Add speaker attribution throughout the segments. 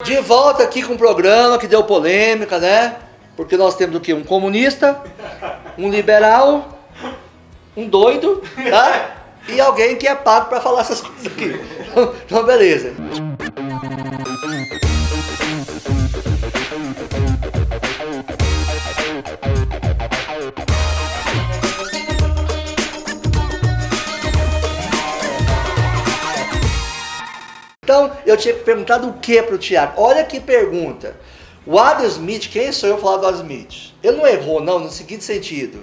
Speaker 1: De volta aqui com um programa que deu polêmica, né? Porque nós temos o quê? Um comunista, um liberal, um doido, tá? E alguém que é pago para falar essas coisas aqui. Então, beleza. Então, eu tinha perguntado o que para o Thiago? Olha que pergunta. O Adam Smith, quem sou eu falar do Adam Smith? Ele não errou, não, no seguinte sentido.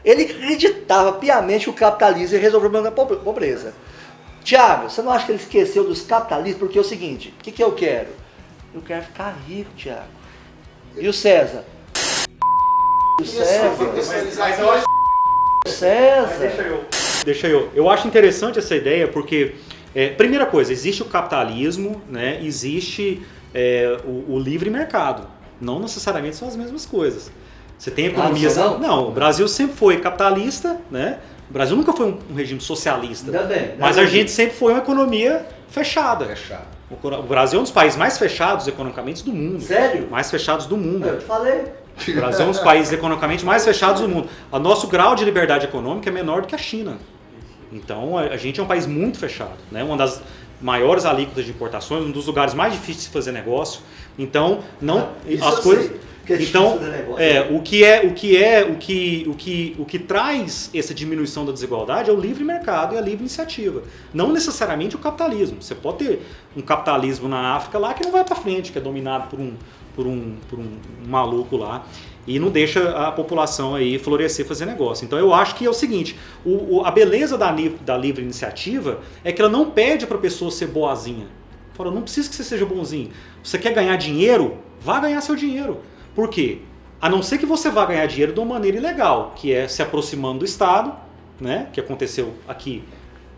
Speaker 1: Ele acreditava piamente que o capitalismo ia resolver o problema da pobreza. Thiago, você não acha que ele esqueceu dos capitalistas? Porque é o seguinte, o que eu quero? Eu quero ficar rico, Thiago. E o César? O César?
Speaker 2: Deixa eu. Eu acho interessante essa ideia porque... primeira coisa, existe o capitalismo, né? Existe o livre mercado. Não necessariamente são as mesmas coisas. Você tem economias... Não, o Brasil sempre foi capitalista, né? O Brasil nunca foi um regime socialista. Mas a gente sempre foi uma economia fechada. O Brasil é um dos países mais fechados economicamente do mundo.
Speaker 1: Sério?
Speaker 2: Mais fechados do mundo.
Speaker 1: Eu te falei.
Speaker 2: O Brasil é um dos países economicamente mais fechados do mundo. O nosso grau de liberdade econômica é menor do que a China. Então a gente é um país muito fechado, né? Uma das maiores alíquotas de importações, um dos lugares mais difíceis de fazer negócio. Então as coisas. Então o que traz essa diminuição da desigualdade é o livre mercado e a livre iniciativa. Não necessariamente o capitalismo. Você pode ter um capitalismo na África lá que não vai para frente, que é dominado por um maluco lá. E não deixa a população aí florescer, fazer negócio. Então eu acho que é o seguinte, a beleza da livre iniciativa é que ela não pede para a pessoa ser boazinha. Fala, não precisa que você seja bonzinho. Você quer ganhar dinheiro? Vá ganhar seu dinheiro. Por quê? A não ser que você vá ganhar dinheiro de uma maneira ilegal, que é se aproximando do Estado, né? Que aconteceu aqui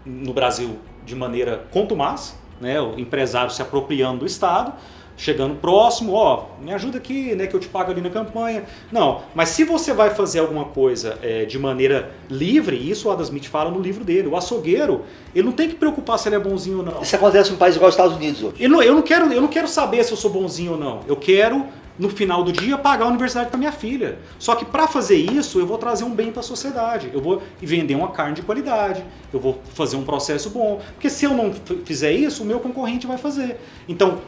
Speaker 2: no Brasil de maneira contumaz, né? O empresário se apropriando do Estado, chegando próximo, me ajuda aqui, né, que eu te pago ali na campanha. Não, mas se você vai fazer alguma coisa de maneira livre, isso o Adam Smith fala no livro dele, o açougueiro, ele não tem que preocupar se ele é bonzinho ou não.
Speaker 1: Isso acontece num país igual os Estados Unidos hoje.
Speaker 2: Eu não quero saber se eu sou bonzinho ou não. Eu quero, no final do dia, pagar a universidade para minha filha. Só que para fazer isso, eu vou trazer um bem para a sociedade. Eu vou vender uma carne de qualidade, eu vou fazer um processo bom. Porque se eu não fizer isso, o meu concorrente vai fazer. Então,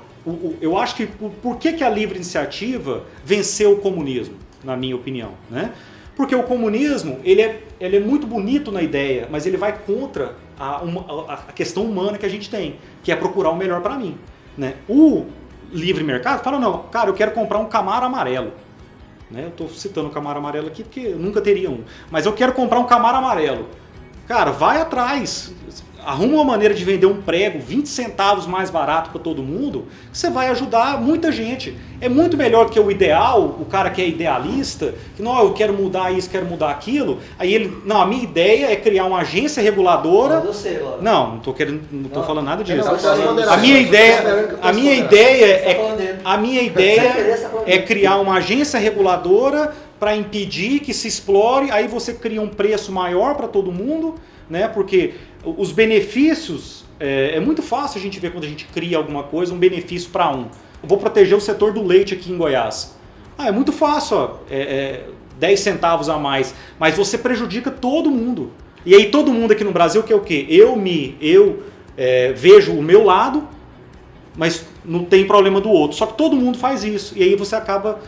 Speaker 2: eu acho que por que a livre iniciativa venceu o comunismo, na minha opinião, né? Porque o comunismo ele é muito bonito na ideia, mas ele vai contra a questão humana que a gente tem, que é procurar o melhor para mim, né? O livre mercado fala, não, cara, eu quero comprar um Camaro amarelo, né? Eu estou citando o Camaro amarelo aqui porque eu nunca teria um, mas eu quero comprar um Camaro amarelo. Cara, vai atrás, arruma uma maneira de vender um prego 20 centavos mais barato para todo mundo, você vai ajudar muita gente. É muito melhor do que o ideal, o cara que é idealista, que não, eu quero mudar isso, quero mudar aquilo. Aí ele, não, a minha ideia é criar uma agência reguladora. Não tô falando nada disso. A minha ideia é criar uma agência reguladora para impedir que se explore, aí você cria um preço maior para todo mundo, né? Porque os benefícios, é muito fácil a gente ver quando a gente cria alguma coisa, um benefício para um. Eu vou proteger o setor do leite aqui em Goiás. É muito fácil, 10 centavos a mais, mas você prejudica todo mundo. E aí todo mundo aqui no Brasil quer o quê? Eu vejo o meu lado, mas não tem problema do outro. Só que todo mundo faz isso, e aí você acaba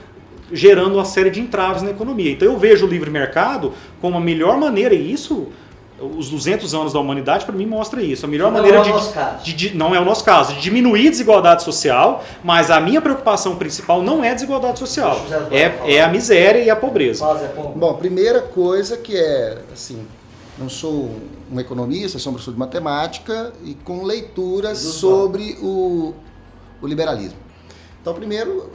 Speaker 2: gerando uma série de entraves na economia. Então eu vejo o livre mercado como a melhor maneira, e isso, os 200 anos da humanidade para mim mostra isso, a melhor maneira não é o nosso caso, de diminuir a desigualdade social, mas a minha preocupação principal não é a desigualdade social, é a miséria e a pobreza.
Speaker 3: Bom, primeira coisa que é, assim, não sou um economista, sou um professor de matemática e com leituras sobre o liberalismo. Então, primeiro,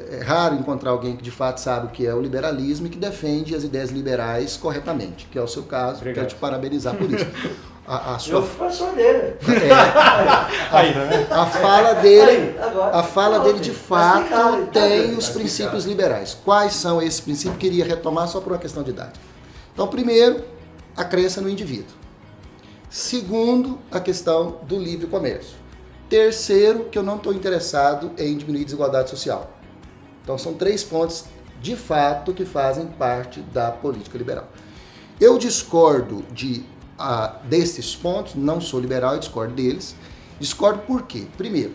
Speaker 3: é raro encontrar alguém que de fato sabe o que é o liberalismo e que defende as ideias liberais corretamente, que é o seu caso. Obrigado. Quero te parabenizar por isso.
Speaker 1: Eu fui professor dele.
Speaker 3: A fala dele de fato tem os princípios liberais. Quais são esses princípios? Queria retomar só por uma questão de idade. Então, primeiro, a crença no indivíduo. Segundo, a questão do livre comércio. terceiro, que eu não estou interessado em diminuir a desigualdade social. Então são 3 pontos, de fato, que fazem parte da política liberal. Eu discordo desses pontos, não sou liberal, eu discordo deles. Discordo por quê? Primeiro,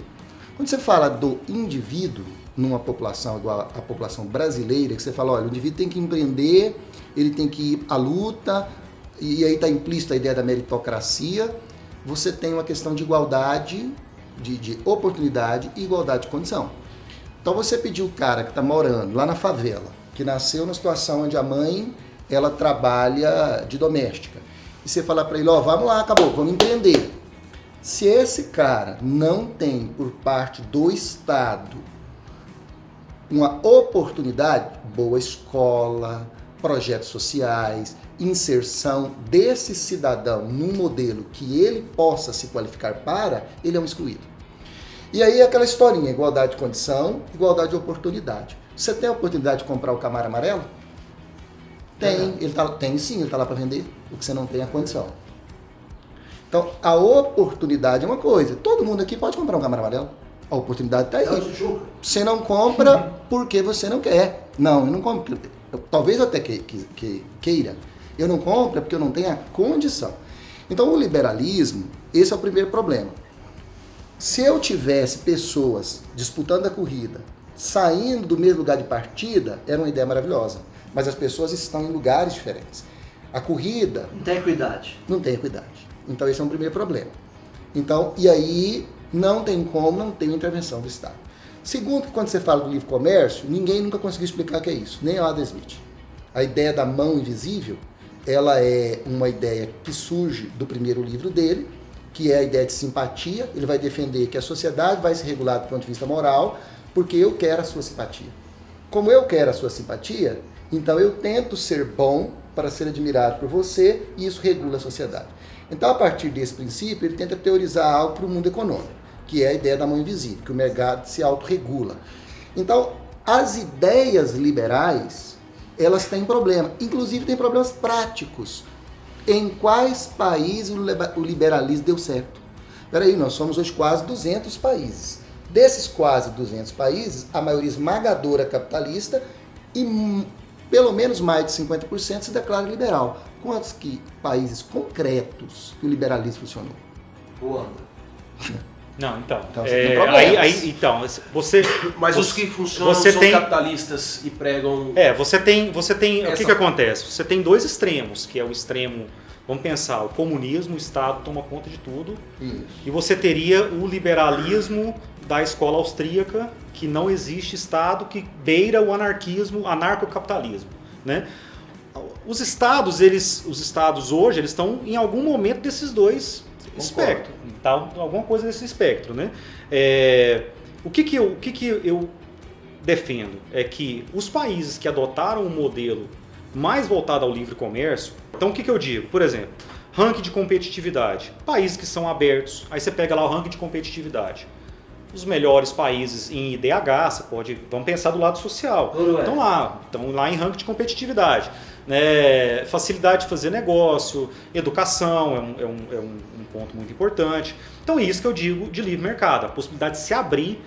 Speaker 3: quando você fala do indivíduo numa população igual à população brasileira, que você fala, olha, o indivíduo tem que empreender, ele tem que ir à luta, e aí está implícita a ideia da meritocracia, você tem uma questão de igualdade, de oportunidade e igualdade de condição. Então você pediu o cara que está morando lá na favela, que nasceu numa situação onde a mãe, ela trabalha de doméstica, e você falar para ele, ó, vamos lá, acabou, vamos empreender. Se esse cara não tem por parte do Estado uma oportunidade, boa escola, projetos sociais, inserção desse cidadão num modelo que ele possa se qualificar para, ele é um excluído. E aí aquela historinha, igualdade de condição, igualdade de oportunidade. Você tem a oportunidade de comprar o Camaro amarelo? Tem, tem sim, ele está lá para vender, o que você não tem é a condição. Então, a oportunidade é uma coisa. Todo mundo aqui pode comprar um Camaro amarelo. A oportunidade está aí. Você não compra porque você não quer. Não, eu não compro. Talvez eu até queira. Eu não compro porque eu não tenho a condição. Então, o liberalismo, esse é o primeiro problema. Se eu tivesse pessoas disputando a corrida, saindo do mesmo lugar de partida, era uma ideia maravilhosa. Mas as pessoas estão em lugares diferentes. A corrida...
Speaker 1: Não tem equidade.
Speaker 3: Não tem equidade. Então, esse é um primeiro problema. Então, e aí, não tem como não ter uma intervenção do Estado. Segundo, quando você fala do livre comércio, ninguém nunca conseguiu explicar o que é isso, nem o Adam Smith. A ideia da mão invisível, ela é uma ideia que surge do primeiro livro dele, que é a ideia de simpatia. Ele vai defender que a sociedade vai se regular do ponto de vista moral, porque eu quero a sua simpatia. Como eu quero a sua simpatia, então eu tento ser bom para ser admirado por você, e isso regula a sociedade. Então, a partir desse princípio, ele tenta teorizar algo para o mundo econômico, que é a ideia da mão invisível, que o mercado se autorregula. Então, as ideias liberais, elas têm problema, inclusive têm problemas práticos. Em quais países o liberalismo deu certo? Peraí, nós somos hoje quase 200 países. Desses quase 200 países, a maioria esmagadora é capitalista e pelo menos mais de 50% se declara liberal. Quantos países concretos que o liberalismo funcionou?
Speaker 1: Ruanda.
Speaker 2: Não, então.
Speaker 3: Então,
Speaker 2: você.
Speaker 4: Mas os que funcionam são capitalistas e pregam.
Speaker 2: Você tem. O que acontece? Você tem 2 extremos, que é o extremo. Vamos pensar, o comunismo, o Estado toma conta de tudo.
Speaker 3: Isso.
Speaker 2: E você teria o liberalismo da escola austríaca, que não existe Estado, que beira o anarquismo, anarcocapitalismo, né? Os estados hoje, eles estão em algum momento desses 2 espectros, tá? Alguma coisa desse espectro, né? O que eu defendo é que os países que adotaram um modelo mais voltado ao livre comércio, então o que eu digo? Por exemplo, ranking de competitividade, países que são abertos, aí você pega lá o ranking de competitividade. Os melhores países em IDH, vamos pensar do lado social, estão lá em ranking de competitividade. Né? Facilidade de fazer negócio, educação é um ponto muito importante. Então, isso que eu digo de livre mercado, a possibilidade de se abrir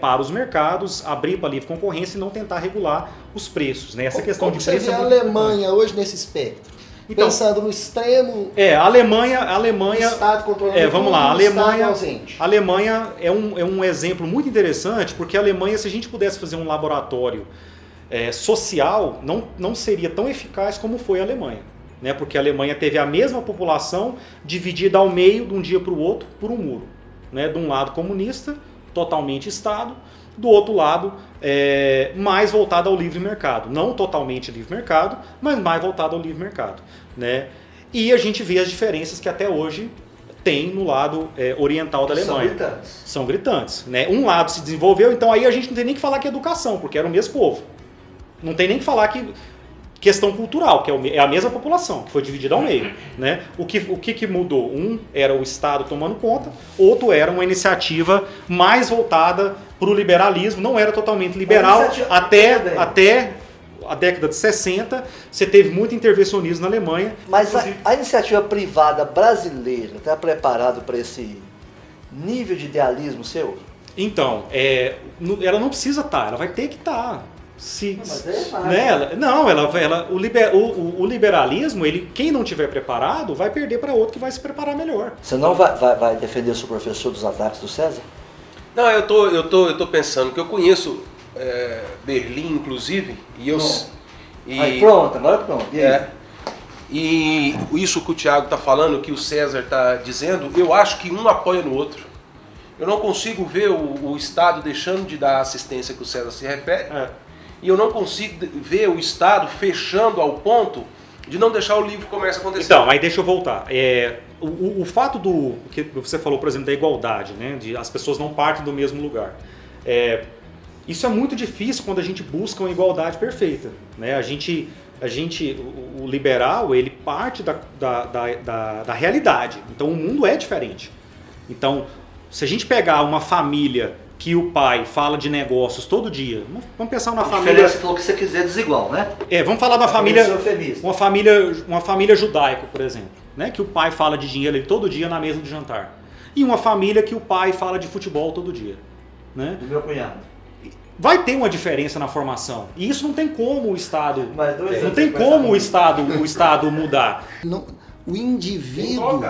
Speaker 2: para os mercados, abrir para a livre concorrência e não tentar regular os preços. Né? Essa questão de preço
Speaker 3: você vê a Alemanha hoje nesse espectro? Então, pensando no extremo.
Speaker 2: A Alemanha.
Speaker 3: Estado controlando
Speaker 2: vamos lá,
Speaker 3: a
Speaker 2: Alemanha é um exemplo muito interessante, porque a Alemanha, se a gente pudesse fazer um laboratório social, não seria tão eficaz como foi a Alemanha. Né? Porque a Alemanha teve a mesma população dividida ao meio, de um dia para o outro, por um muro. Né? De um lado comunista, totalmente Estado, do outro lado mais voltado ao livre mercado. Não totalmente livre mercado, mas mais voltado ao livre mercado. Né? E a gente vê as diferenças que até hoje tem no lado oriental da Alemanha. São gritantes. Né? Um lado se desenvolveu, então aí a gente não tem nem que falar que é educação, porque era o mesmo povo. Não tem nem que falar que questão cultural, que é a mesma população, que foi dividida ao meio. Né? O que mudou? Um era o Estado tomando conta, outro era uma iniciativa mais voltada para o liberalismo, não era totalmente liberal, até a década de 60, você teve muito intervencionismo na Alemanha.
Speaker 1: Mas a iniciativa privada brasileira está preparada para nível de idealismo seu?
Speaker 2: Então, ela não precisa estar, ela vai ter que estar.
Speaker 1: Mas é mais.
Speaker 2: Né? O liberalismo, quem não tiver preparado, vai perder para outro que vai se preparar melhor.
Speaker 1: Você não vai defender seu professor dos ataques do César?
Speaker 4: Não, eu tô pensando que eu conheço Berlim, inclusive, e eu...
Speaker 1: Aí, pronto, agora pronto. E aí?
Speaker 4: E isso que o Thiago está falando, que o César está dizendo, eu acho que um apoia no outro. Eu não consigo ver o Estado deixando de dar a assistência que o César se refere, e eu não consigo ver o Estado fechando ao ponto de não deixar o livre comércio acontecer.
Speaker 2: Então, aí deixa eu voltar. O fato do que você falou, por exemplo, da igualdade, né, de as pessoas não partem do mesmo lugar. Isso é muito difícil quando a gente busca uma igualdade perfeita, né? O liberal, ele parte da realidade. Então, o mundo é diferente. Então, se a gente pegar uma família que o pai fala de negócios todo dia, vamos pensar numa família...
Speaker 1: Você falou que você quiser desigual, né?
Speaker 2: Vamos falar da família... Uma família judaica, por exemplo, né? Que o pai fala de dinheiro todo dia na mesa de jantar. E uma família que o pai fala de futebol todo dia, né?
Speaker 1: Do meu cunhado.
Speaker 2: Vai ter uma diferença na formação. E isso não tem como o Estado...
Speaker 1: Não tem como
Speaker 2: o Estado mudar.
Speaker 3: Não, o indivíduo...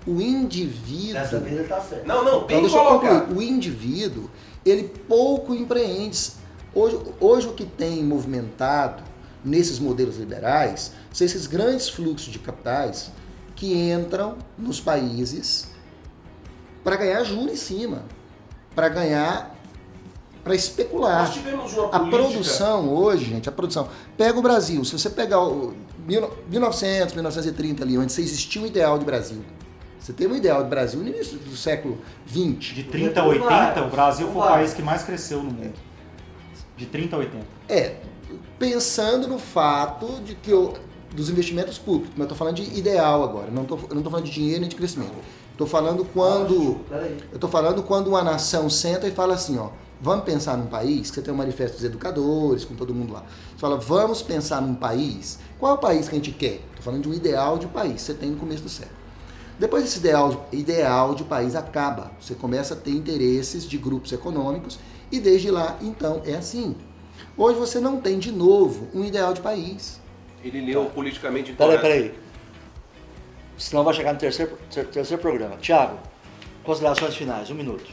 Speaker 1: Nessa vida tá certo.
Speaker 4: Não,
Speaker 3: Então, deixa eu concluir. O indivíduo, ele pouco empreende. Hoje o que tem movimentado nesses modelos liberais são esses grandes fluxos de capitais que entram nos países para ganhar juros em cima, para especular.
Speaker 4: Nós tivemos uma
Speaker 3: A produção hoje, gente, pega o Brasil, se você pegar o 1900, 1930 ali, onde existiu um ideal de Brasil. Você teve um ideal de Brasil no início do século XX.
Speaker 2: De 30 a 80, o Brasil foi o país que mais cresceu no mundo. De 30 a 80.
Speaker 3: Pensando no fato de que dos investimentos públicos, mas eu estou falando de ideal agora, eu não estou falando de dinheiro nem de crescimento. Estou falando quando uma nação senta e fala assim, vamos pensar num país, que você tem um manifesto dos educadores, com todo mundo lá. Você fala, vamos pensar num país, qual é o país que a gente quer? Estou falando de um ideal de país, você tem no começo do século. Depois esse ideal de país acaba, você começa a ter interesses de grupos econômicos e desde lá, então, é assim. Hoje você não tem de novo um ideal de país.
Speaker 4: Ele leu politicamente incorreto.
Speaker 1: Peraí. Senão vai chegar no terceiro programa. Thiago, considerações finais, 1 minuto.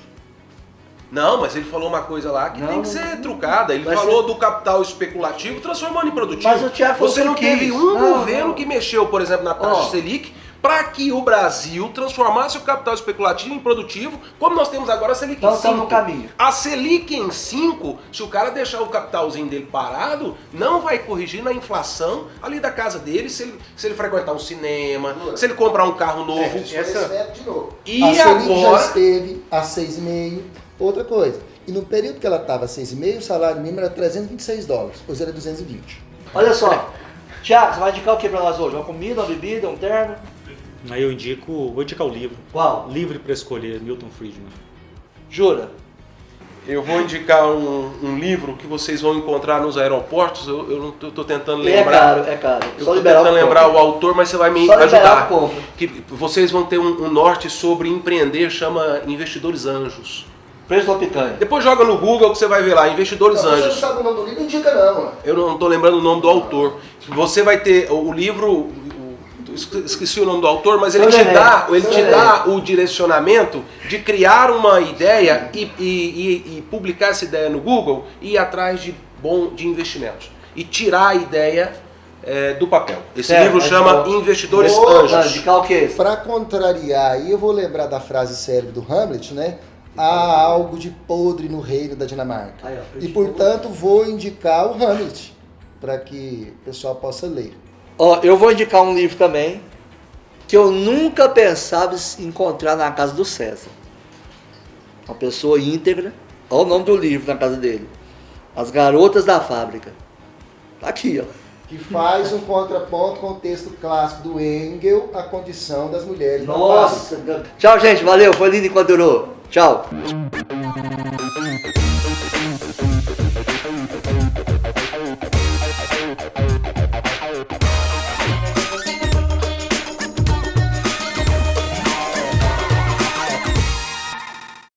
Speaker 4: Não, mas ele falou uma coisa lá que tem que ser trucada. Ele falou do capital especulativo transformando em produtivo.
Speaker 1: Mas o Thiago falou
Speaker 4: Você não
Speaker 1: que
Speaker 4: teve
Speaker 1: quis.
Speaker 4: governo que mexeu, por exemplo, na taxa Selic, para que o Brasil transformasse o capital especulativo em produtivo, como nós temos agora a Selic em 5.
Speaker 1: Então estamos no caminho.
Speaker 4: A Selic em 5, se o cara deixar o capitalzinho dele parado, não vai corrigir na inflação ali da casa dele, se ele frequentar um cinema, se ele comprar um carro novo.
Speaker 3: De novo.
Speaker 4: E
Speaker 3: a Selic já
Speaker 4: agora...
Speaker 3: esteve a 6,5. Outra coisa, e no período que ela estava a 6,5, o salário mínimo era $326, hoje era 220.
Speaker 1: Olha só, Thiago, você vai indicar o que para nós hoje? Uma comida, uma bebida, um terno?
Speaker 2: Aí vou indicar o livro.
Speaker 1: Qual?
Speaker 2: Livre para Escolher, Milton Friedman.
Speaker 1: Jura?
Speaker 4: Eu vou indicar um livro que vocês vão encontrar nos aeroportos. Eu não estou tentando lembrar.
Speaker 1: É caro.
Speaker 4: Eu estou tentando lembrar o autor, mas você vai me ajudar. Que vocês vão ter um norte sobre empreender, chama Investidores Anjos.
Speaker 1: Preço da picanha.
Speaker 4: Depois joga no Google que você vai ver lá, Investidores Anjos.
Speaker 3: Você não sabe o nome do livro, indica não.
Speaker 4: Eu não estou lembrando o nome do autor. Você vai ter o livro, esqueci o nome do autor, mas ele te dá o direcionamento de criar uma ideia e publicar essa ideia no Google e ir atrás de investimentos. E tirar a ideia do papel. Esse livro chama Investidores Anjos.
Speaker 3: Para contrariar, aí eu vou lembrar da frase célebre do Hamlet, né? Há algo de podre no reino da Dinamarca. E, portanto, vou indicar o Hamlet, para que o pessoal possa ler.
Speaker 1: Eu vou indicar um livro também, que eu nunca pensava em encontrar na casa do César. Uma pessoa íntegra. Olha o nome do livro na casa dele. As Garotas da Fábrica. Tá aqui,
Speaker 3: Que faz um contraponto com o texto clássico do Engels, A Condição das Mulheres.
Speaker 1: Nossa! Tchau, gente. Valeu. Foi lindo enquanto durou. Tchau.